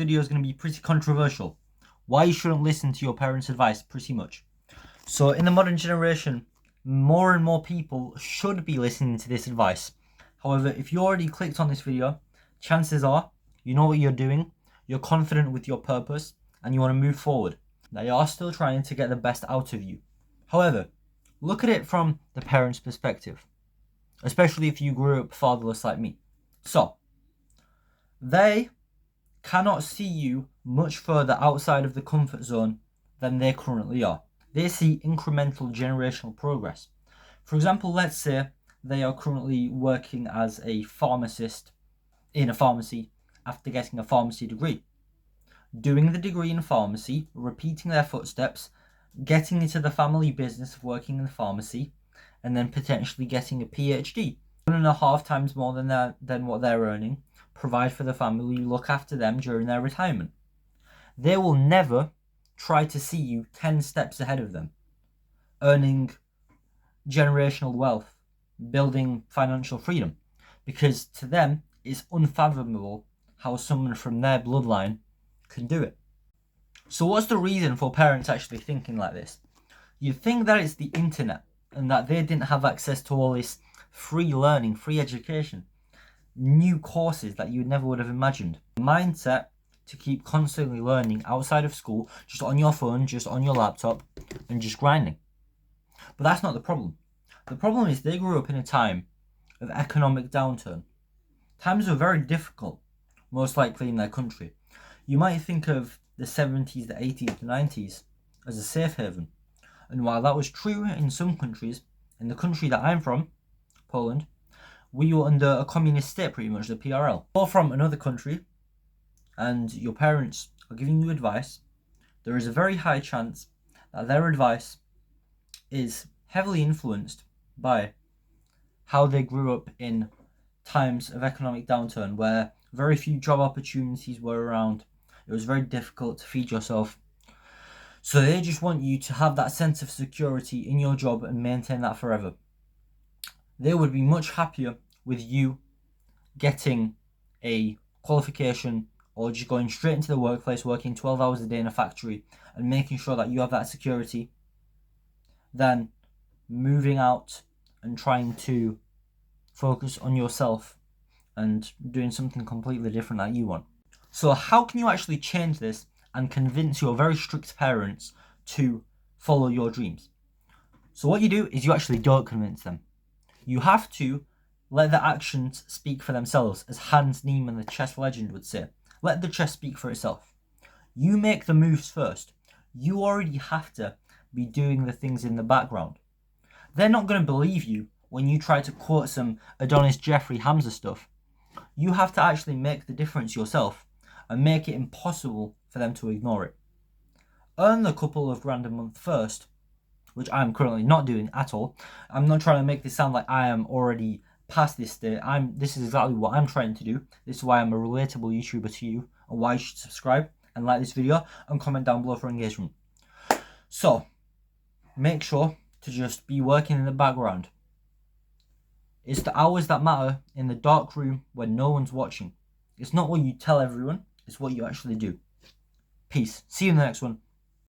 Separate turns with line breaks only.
Video is going to be pretty controversial. Why you shouldn't listen to your parents' advice, pretty much. So in the modern generation, more and more people should be listening to this advice. However, if you already clicked on this video, chances are you know what you're doing, you're confident with your purpose, and you want to move forward. They are still trying to get the best out of you. However, look at it from the parents' perspective, especially if you grew up fatherless like me. So, they cannot see you much further outside of the comfort zone than they currently are. They see incremental generational progress. For example, let's say they are currently working as a pharmacist in a pharmacy after getting a pharmacy degree. Doing the degree in pharmacy, repeating their footsteps, getting into the family business of working in the pharmacy, and then potentially getting a PhD. 1.5 times more than what they're earning, provide for the family, look after them during their retirement. They will never try to see you 10 steps ahead of them, earning generational wealth, building financial freedom, because to them it's unfathomable how someone from their bloodline can do it. So what's the reason for parents actually thinking like this? You'd think that it's the internet and that they didn't have access to all this free learning, free education, new courses that you never would have imagined. Mindset to keep constantly learning outside of school, just on your phone, just on your laptop, and just grinding. But that's not the problem. The problem is they grew up in a time of economic downturn. Times were very difficult, most likely in their country. You might think of the 70s, the 80s, the 90s as a safe haven. And while that was true in some countries, in the country that I'm from, Poland, we were under a communist state pretty much, the PRL. Or from another country, and your parents are giving you advice, there is a very high chance that their advice is heavily influenced by how they grew up in times of economic downturn where very few job opportunities were around. It was very difficult to feed yourself. So they just want you to have that sense of security in your job and maintain that forever. They would be much happier with you getting a qualification or just going straight into the workplace, working 12 hours a day in a factory and making sure that you have that security than moving out and trying to focus on yourself and doing something completely different that you want. So how can you actually change this and convince your very strict parents to follow your dreams? So what you do is you actually don't convince them. You have to let the actions speak for themselves, as Hans Niemann, the chess legend, would say. Let the chess speak for itself. You make the moves first. You already have to be doing the things in the background. They're not going to believe you when you try to quote some Adonis Jeffrey Hamza stuff. You have to actually make the difference yourself and make it impossible for them to ignore it. Earn the couple of grand a month first, which I'm currently not doing at all. I'm not trying to make this sound like I am already past this state. This is exactly what I'm trying to do. This is why I'm a relatable YouTuber to you, and why you should subscribe and like this video and comment down below for engagement. So, make sure to just be working in the background. It's the hours that matter in the dark room when no one's watching. It's not what you tell everyone, it's what you actually do. Peace. See you in the next one.